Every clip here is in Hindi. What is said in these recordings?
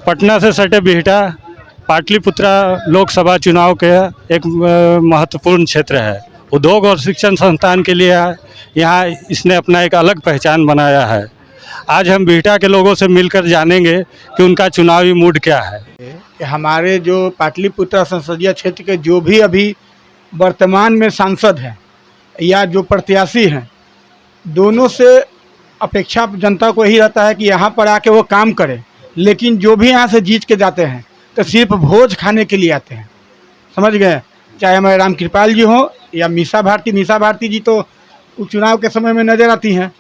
पटना से सटे बिहटा पाटलिपुत्रा लोकसभा चुनाव के एक महत्वपूर्ण क्षेत्र है। उद्योग और शिक्षण संस्थान के लिए यहाँ इसने अपना एक अलग पहचान बनाया है। आज हम बिहटा के लोगों से मिलकर जानेंगे कि उनका चुनावी मूड क्या है। हमारे जो पाटलिपुत्रा संसदीय क्षेत्र के जो भी अभी वर्तमान में सांसद हैं या जो प्रत्याशी हैं, दोनों से अपेक्षा जनता को यही रहता है कि यहाँ पर आके वो काम करें। लेकिन जो भी यहाँ से जीत के जाते हैं तो सिर्फ भोज खाने के लिए आते हैं, समझ गए। चाहे हमारे रामकृपाल जी हों या मीसा भारती जी तो चुनाव के समय में नज़र आती हैं,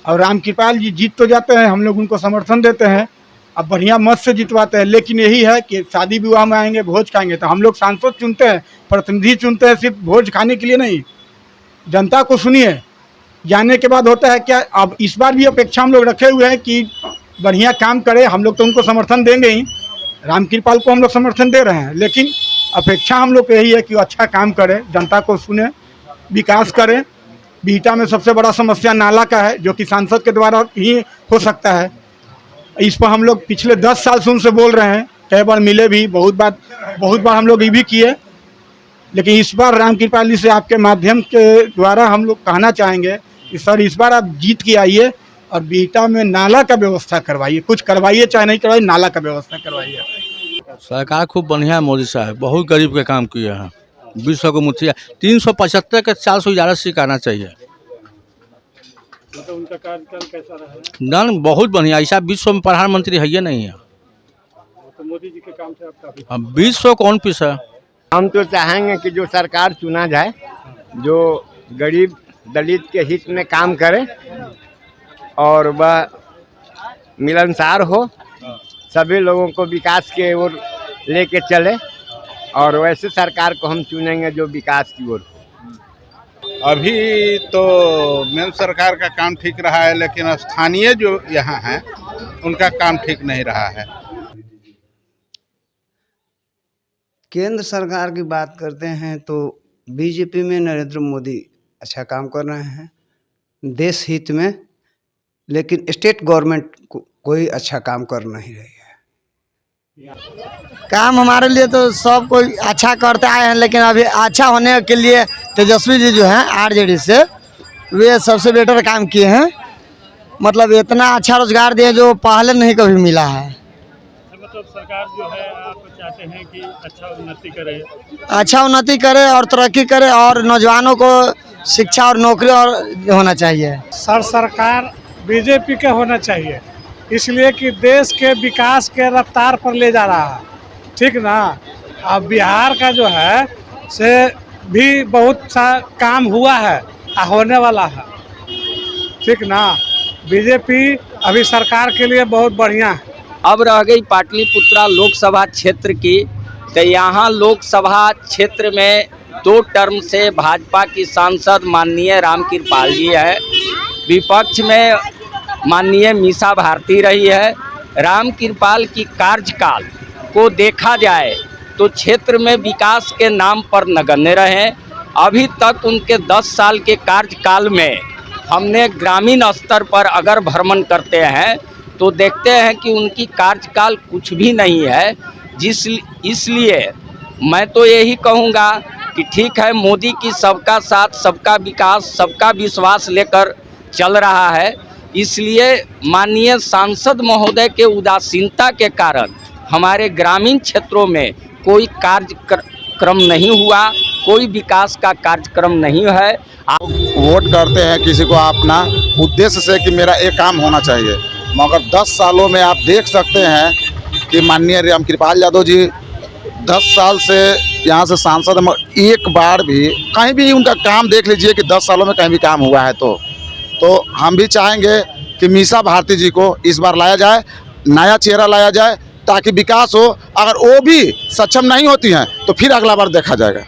और रामकृपाल जी जीत तो जाते हैं, हम लोग उनको समर्थन देते हैं, अब बढ़िया मत से जितवाते हैं। लेकिन यही है कि शादी विवाह में आएंगे भोज खाएंगे, तो हम लोग सांसद चुनते हैं, प्रतिनिधि चुनते हैं सिर्फ भोज खाने के लिए नहीं। जनता को सुनिए, जाने के बाद होता है क्या। अब इस बार भी अपेक्षा हम लोग रखे हुए हैं कि बढ़िया काम करे। हम लोग तो उनको समर्थन देंगे ही, रामकृपाल को हम लोग समर्थन दे रहे हैं, लेकिन अपेक्षा हम लोग को यही है कि वो अच्छा काम करे, जनता को सुने, विकास करे। बिहटा में सबसे बड़ा समस्या नाला का है, जो कि सांसद के द्वारा ही हो सकता है। इस पर हम लोग पिछले 10 साल से उनसे बोल रहे हैं, कई बार मिले भी, बहुत बार हम लोग ये भी किए। लेकिन इस बार रामकृपाल जी से आपके माध्यम के द्वारा हम लोग कहना चाहेंगे कि सर इस बार आप जीत के आइए और बिहटा में नाला का व्यवस्था करवाइए, कुछ करवाइए चाहे नहीं करवाइए, नाला का व्यवस्था करवाइए। सरकार खूब बढ़िया है, मोदी साहब बहुत गरीब के काम किए हैं। 20 को मुठिया 375 के 400 11 सीख आना चाहिए। तो उनका कार्यकाल कैसा रहा? न बहुत बढ़िया, ऐसा 20 में प्रधानमंत्री है ही नहीं है। तो मोदी जी के काम से आपका अब 20 कौन पीस है। हम तो चाहेंगे कि जो सरकार चुना जाए जो गरीब दलित के हित में काम करे और वह मिलनसार हो, सभी लोगों को विकास के ओर लेके चले, और वैसे सरकार को हम चुनेंगे जो विकास की ओर। अभी तो मेन सरकार का काम ठीक रहा है, लेकिन स्थानीय जो यहाँ हैं उनका काम ठीक नहीं रहा है। केंद्र सरकार की बात करते हैं तो बीजेपी में नरेंद्र मोदी अच्छा काम कर रहे हैं देश हित में, लेकिन स्टेट गवर्नमेंट कोई अच्छा काम कर नहीं रही है। काम हमारे लिए तो सब कोई अच्छा करते आए हैं, लेकिन अभी अच्छा होने के लिए तेजस्वी जी जो हैं आरजेडी से, वे सबसे बेटर काम किए हैं। मतलब इतना अच्छा रोजगार दिए जो पहले नहीं कभी मिला है। मतलब सरकार जो है आप चाहते हैं कि अच्छा उन्नति करे और तरक्की करे, और नौजवानों को शिक्षा और नौकरी और होना चाहिए। सरकार बीजेपी का होना चाहिए, इसलिए कि देश के विकास के रफ्तार पर ले जा रहा है, ठीक ना। अब बिहार का जो है से भी बहुत सा काम हुआ है, होने वाला है, ठीक ना। बीजेपी अभी सरकार के लिए बहुत बढ़िया है। अब रह गई पाटलिपुत्रा लोकसभा क्षेत्र की, तो यहाँ लोकसभा क्षेत्र में 2 टर्म से भाजपा की सांसद माननीय रामकृपाल जी है, विपक्ष में माननीय मीसा भारती रही है। रामकृपाल की कार्यकाल को देखा जाए तो क्षेत्र में विकास के नाम पर नगण्य रहे। अभी तक उनके 10 साल के कार्यकाल में हमने ग्रामीण स्तर पर अगर भ्रमण करते हैं तो देखते हैं कि उनकी कार्यकाल कुछ भी नहीं है। इसलिए मैं तो यही कहूँगा कि ठीक है, मोदी की सबका साथ, सबका विकास, सबका विश्वास लेकर चल रहा है। इसलिए माननीय सांसद महोदय के उदासीनता के कारण हमारे ग्रामीण क्षेत्रों में कोई कार्यक्रम नहीं हुआ, कोई विकास का कार्यक्रम नहीं है। आप वोट करते हैं किसी को अपना उद्देश्य से कि मेरा एक काम होना चाहिए, मगर 10 सालों में आप देख सकते हैं कि माननीय रामकृपाल यादव जी 10 साल से यहाँ से सांसद, एक बार भी कहीं भी उनका काम देख लीजिए कि 10 सालों में कहीं भी काम हुआ है। तो हम भी चाहेंगे कि मीसा भारती जी को इस बार लाया जाए, नया चेहरा लाया जाए, ताकि विकास हो। अगर वो भी सक्षम नहीं होती हैं तो फिर अगला बार देखा जाएगा।